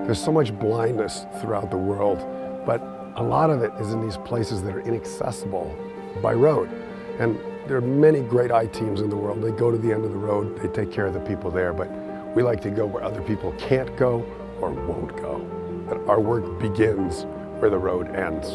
There's so much blindness throughout the world, but a lot of it is in these places that are inaccessible by road. And there are many great eye teams in the world. They go to the end of the road, they take care of the people there, but we like to go where other people can't go or won't go. That our work begins where the road ends.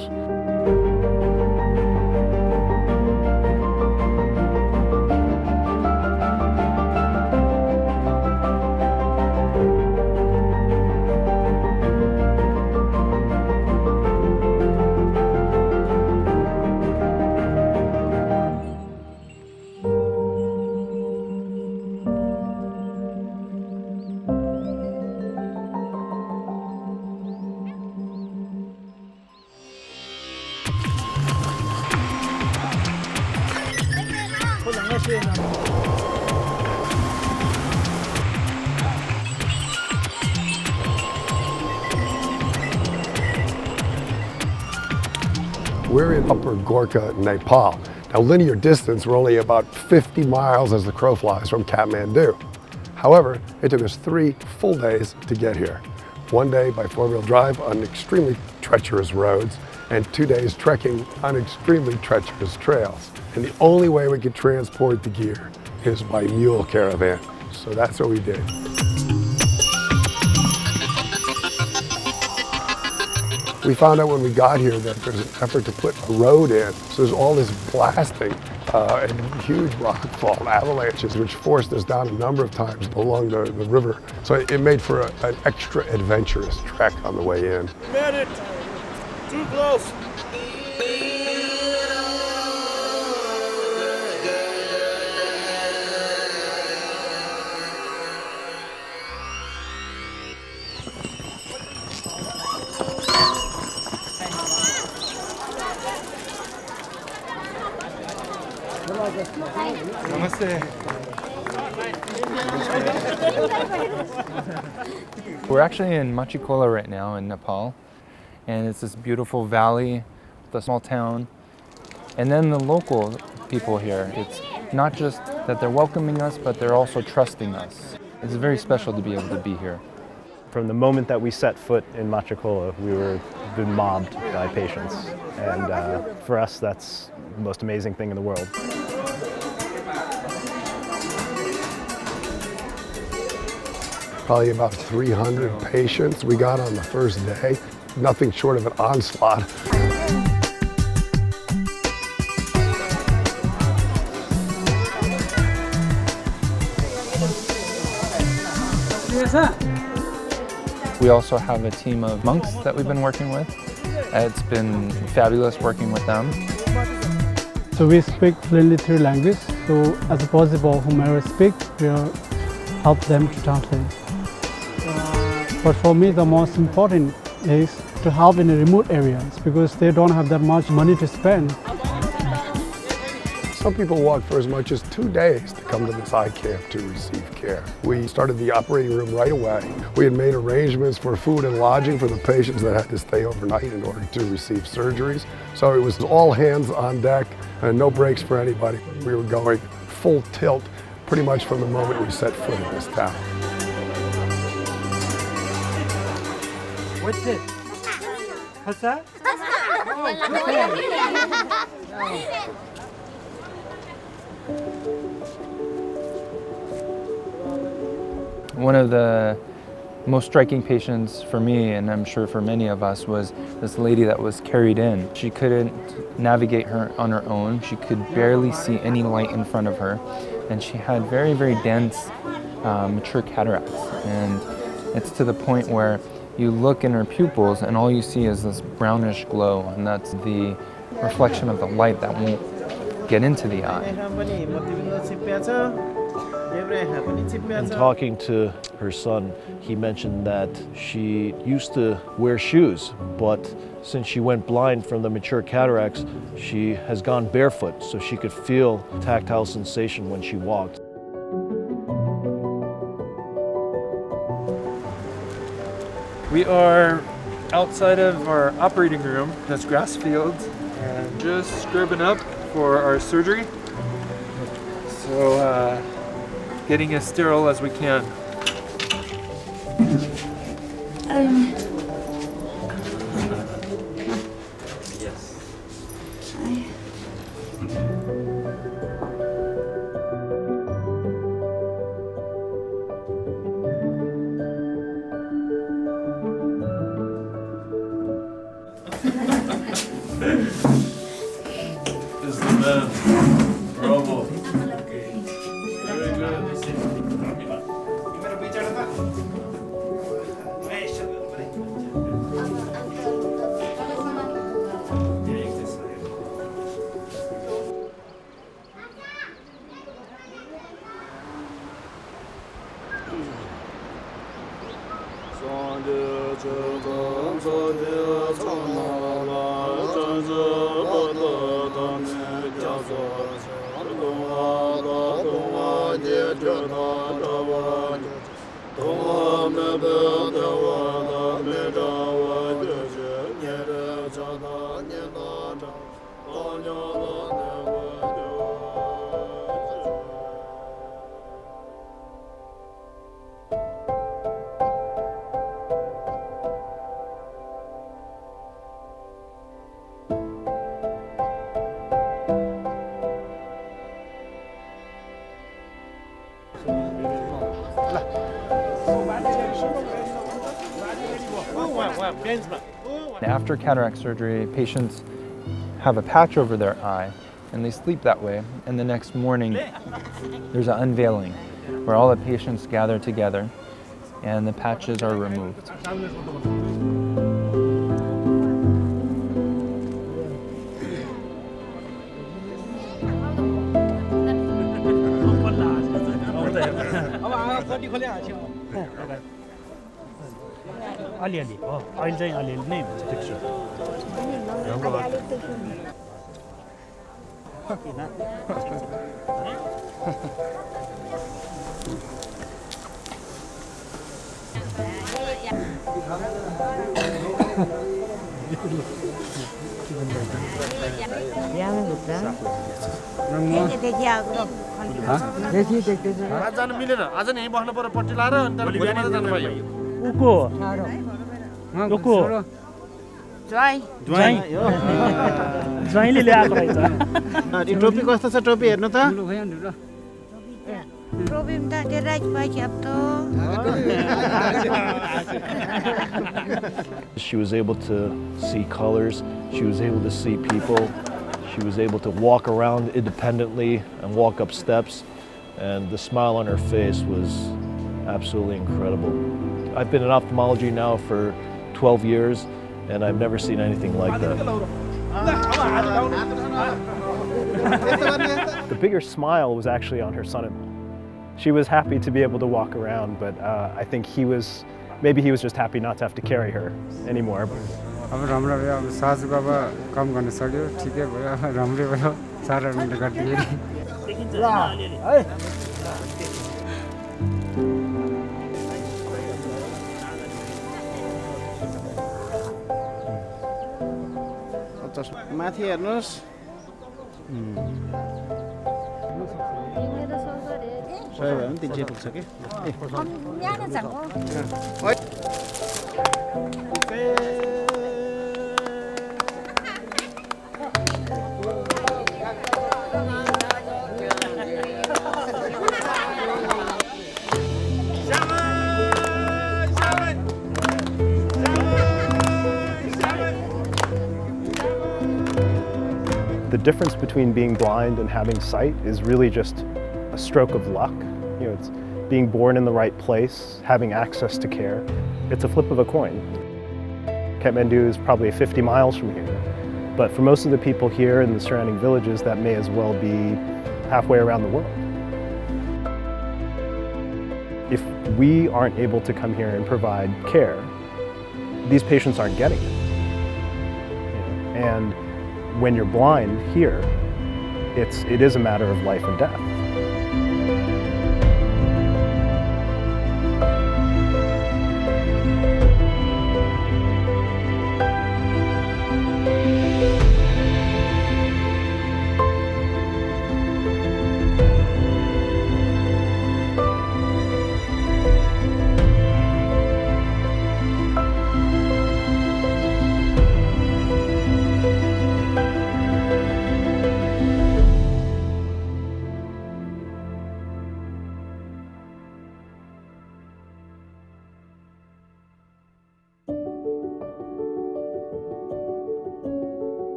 We're in Upper Gorkha, Nepal. Now, linear distance, we're only about 50 miles as the crow flies from Kathmandu. However, it took us 3 full days to get here. 1 day by 4-wheel drive on extremely treacherous roads, and 2 days trekking on extremely treacherous trails. And the only way we could transport the gear is by mule caravan. So that's what we did. We found out when we got here that there's an effort to put a road in. So there's all this blasting and huge rockfall avalanches, which forced us down a number of times along the river. So it made for an extra adventurous trek on the way in. Made it! Too close! We're actually in MACHHAKHOLA right now in Nepal, and it's this beautiful valley, the small town, and then the local people here. It's not just that they're welcoming us, but they're also trusting us. It's very special to be able to be here. From the moment that we set foot in MACHHAKHOLA, we were been mobbed by patients, and for us, that's the most amazing thing in the world. Probably about 300 patients we got on the first day. Nothing short of an onslaught. We also have a team of monks that we've been working with. It's been fabulous working with them. So we speak fluently 3 languages. So as possible, whomever speak, we'll help them to translate. But for me, the most important is to help in the remote areas because they don't have that much money to spend. Some people walk for as much as 2 days to come to this eye camp to receive care. We started the operating room right away. We had made arrangements for food and lodging for the patients that had to stay overnight in order to receive surgeries. So it was all hands on deck and no breaks for anybody. We were going full tilt pretty much from the moment we set foot in this town. What's it? What's that? One of the most striking patients for me, and I'm sure for many of us, was this lady that was carried in. She couldn't navigate her on her own. She could barely see any light in front of her, and she had very, very dense, mature cataracts. And it's to the point where you look in her pupils and all you see is this brownish glow, and that's the reflection of the light that won't get into the eye. In talking to her son, he mentioned that she used to wear shoes, but since she went blind from the mature cataracts, she has gone barefoot so she could feel tactile sensation when she walked. We are outside of our operating room, that's grass fields, and just scrubbing up for our surgery. So getting as sterile as we can. This is the man. Bravo. Very good. After cataract surgery, patients have a patch over their eye and they sleep that way. And the next morning, there's an unveiling where all the patients gather together and the patches are removed. अलिअलि हो अहिले चाहिँ अलिअलि नै हुन्छ texture जानु मिलेन आज नै बस्नु पर्यो पट्टी लाएर अनि भोलि मात्र जानु पाइयो उको उको ज्वाइँ ज्वाइँ ज्वाइँले ल्याएको रहेछ टोपी कस्तो छ टोपी हेर्नु त टोपी पनि त धेरै पैसा त She was able to see colors, she was able to see people, she was able to walk around independently and walk up steps, and the smile on her face was absolutely incredible. I've been in ophthalmology now for 12 years, and I've never seen anything like that. The bigger smile was actually on her son-in-law. She was happy to be able to walk around, but I think maybe he was just happy not to have to carry her anymore. अब राम्रो भयो अब सासु बाबा कम गर्न सक्यो ठिकै भयो राम्रै भयो सारा मिल्ने गर्दिए माथि हेर्नुस् सही भयो नि 300 पुग्छ के The difference between being blind and having sight is really just a stroke of luck. You know, it's being born in the right place, having access to care. It's a flip of a coin. Kathmandu is probably 50 miles from here, but for most of the people here in the surrounding villages, that may as well be halfway around the world. If we aren't able to come here and provide care, these patients aren't getting it. And when you're blind here, it is a matter of life and death.